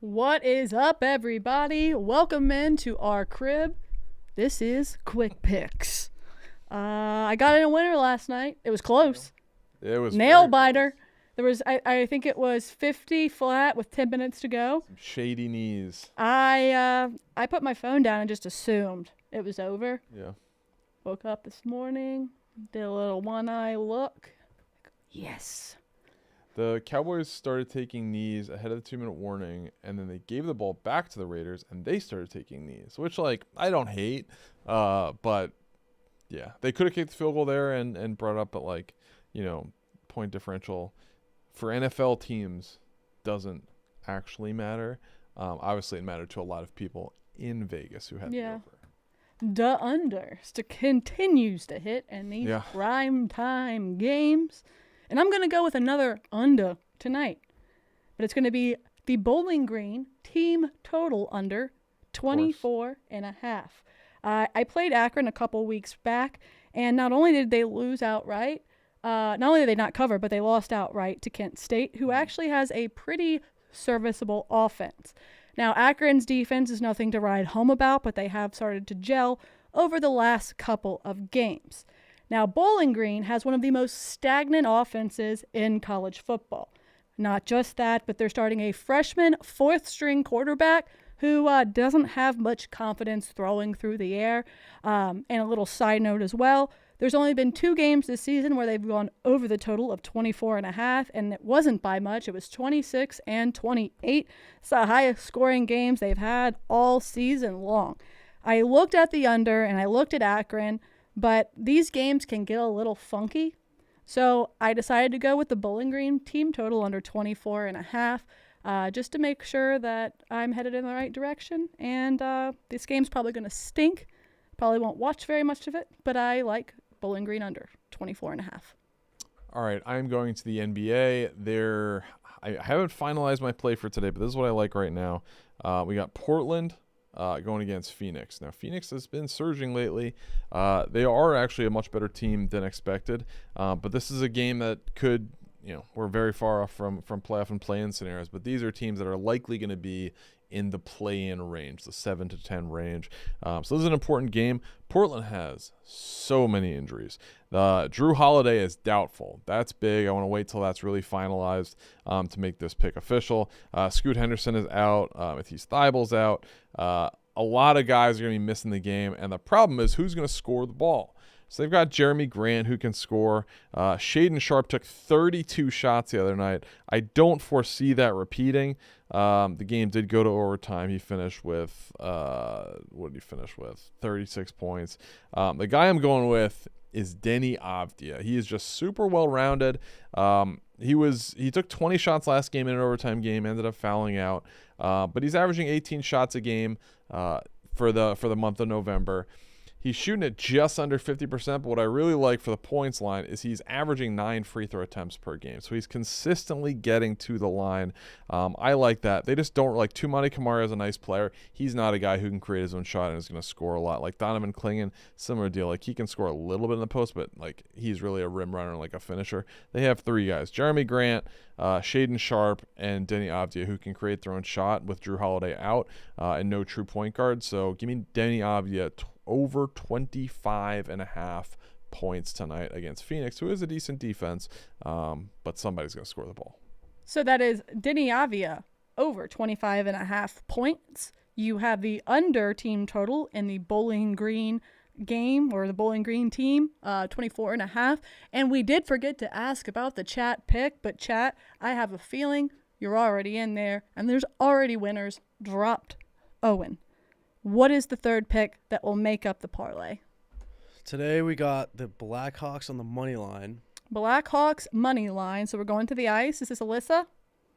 What is up, everybody? Welcome into our crib. This is Quick Picks. I got in a winner last night. It was close. It was Nail very biter. close. There was, I think it was 50 flat with 10 minutes to go. Some shady knees. I put my phone down and just assumed it was over. Yeah. Woke up this morning, did a little one-eye look. Yes. The Cowboys started taking knees ahead of the 2-minute warning, and then they gave the ball back to the Raiders, and they started taking knees, which, I don't hate. But, yeah, they could have kicked the field goal there and brought up, but, point differential for NFL teams doesn't actually matter. Obviously, it mattered to a lot of people in Vegas who had the over. The under continues to hit in these prime time games. And I'm going to go with another under tonight. But it's going to be the Bowling Green team total under 24.5. I played Akron a couple weeks back, and not only did they lose outright, not only did they not cover, but they lost outright to Kent State, who actually has a pretty serviceable offense. Now, Akron's defense is nothing to write home about, but they have started to gel over the last couple of games. Now, Bowling Green has one of the most stagnant offenses in college football. Not just that, but they're starting a freshman fourth-string quarterback who doesn't have much confidence throwing through the air. And a little side note as well, there's only been 2 games this season where they've gone over the total of 24.5, and it wasn't by much. It was 26 and 28. It's the highest scoring games they've had all season long. I looked at the under, and I looked at Akron, but these games can get a little funky. So I decided to go with the Bowling Green team total under 24.5, just to make sure that I'm headed in the right direction. And this game's probably going to stink. Probably won't watch very much of it, but I like Bowling Green under 24.5. All right, I'm going to the NBA. I haven't finalized my play for today, but this is what I like right now. We got Portland going against Phoenix. Now, Phoenix has been surging lately. They are actually a much better team than expected, but this is a game that could, we're very far off from playoff and play-in scenarios, but these are teams that are likely going to be in the play-in range, the 7 to 10 range. So this is an important game. Portland has so many injuries. Drew Holiday is doubtful. That's big. I want to wait till that's really finalized to make this pick official. Scoot Henderson is out. Matisse Thybulle's out. A lot of guys are going to be missing the game, and the problem is who's going to score the ball. So they've got Jeremy Grant who can score. Shaden Sharp took 32 shots the other night. I don't foresee that repeating. The game did go to overtime. He finished with, 36 points. The guy I'm going with is Denny Avdia. He is just super well-rounded. He took 20 shots last game in an overtime game, ended up fouling out. But he's averaging 18 shots a game for the month of November. He's shooting at just under 50%, but what I really like for the points line is he's averaging 9 free throw attempts per game. So he's consistently getting to the line. I like that. They just don't like Tumani Kamara is a nice player. He's not a guy who can create his own shot and is going to score a lot. Like Donovan Clingan, similar deal. Like he can score a little bit in the post, but he's really a rim runner, like a finisher. They have 3 guys: Jeremy Grant, Shaden Sharp, and Denny Avdia, who can create their own shot with Drew Holiday out and no true point guard. So give me Denny Avdia over 25.5 points tonight against Phoenix, who is a decent defense, but somebody's going to score the ball. So that is Denny Avdia over 25.5 points. You have the under team total in the Bowling Green game, or the Bowling Green team, 24.5. And we did forget to ask about the chat pick, but chat, I have a feeling you're already in there, and there's already winners dropped. Owen, what is the third pick that will make up the parlay? Today we got the Blackhawks on the money line. Blackhawks money line. So we're going to the ice. Is this Alyssa?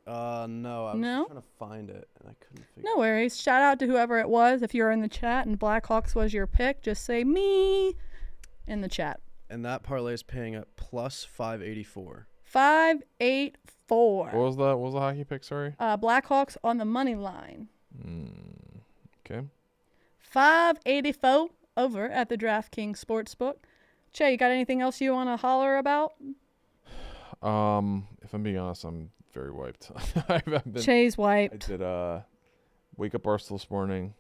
No. I was trying to find it, and I couldn't figure it out. No worries. Shout out to whoever it was. If you're in the chat and Blackhawks was your pick, just say me in the chat. And that parlay is paying at plus 584. 584. What was the hockey pick, sorry? Blackhawks on the money line. Okay. 584 over at the DraftKings Sportsbook. Che, you got anything else you want to holler about? If I'm being honest, I'm very wiped. Che's wiped. I did wake up Barstool this morning.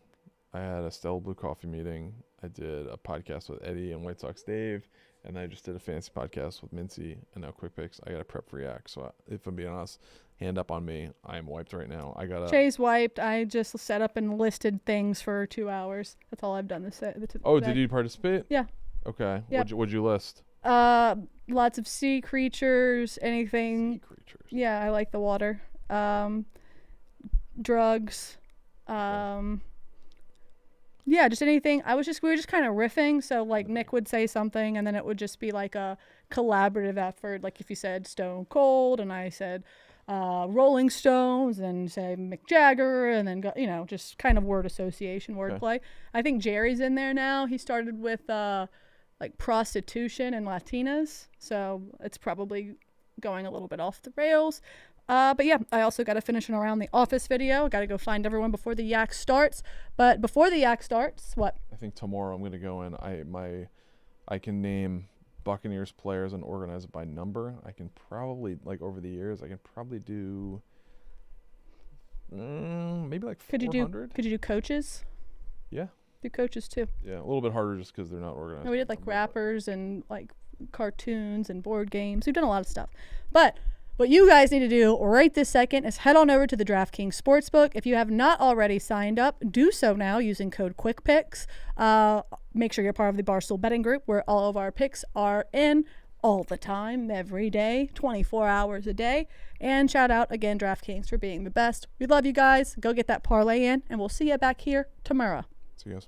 I had a Stella Blue Coffee meeting. I did a podcast with Eddie and White Sox Dave. And I just did a fancy podcast with Mincy and now Quick Picks. I got to prep for Yak. So if I'm being honest, hand up on me. I am wiped right now. Jay's wiped. I just set up and listed things for 2 hours. That's all I've done this day. Oh, did you participate? Yeah. Okay. Yep. What'd you list? Lots of sea creatures, anything. Sea creatures. Yeah, I like the water. Drugs. Yeah, just anything. We were just kind of riffing. So like Nick would say something and then it would just be like a collaborative effort. Like if you said Stone Cold and I said Rolling Stones and say Mick Jagger and then, just kind of word association, wordplay. I think Jerry's in there now. He started with like prostitution and Latinas. So it's probably going a little bit off the rails. But yeah, I also got to finish an Around the Office video. Got to go find everyone before the Yak starts. But before the Yak starts, what? I think tomorrow I'm going to go in. I can name Buccaneers players and organize it by number. I can probably, like over the years, I can probably do maybe like 400. Could you do coaches? Yeah. Do coaches too. Yeah, a little bit harder just because they're not organized. No, we did like rappers and like cartoons and board games. We've done a lot of stuff. But what you guys need to do right this second is head on over to the DraftKings Sportsbook. If you have not already signed up, do so now using code QuickPicks. Make sure you're part of the Barstool betting group where all of our picks are in all the time, every day, 24 hours a day. And shout out again, DraftKings, for being the best. We love you guys. Go get that parlay in, and we'll see you back here tomorrow. See you guys.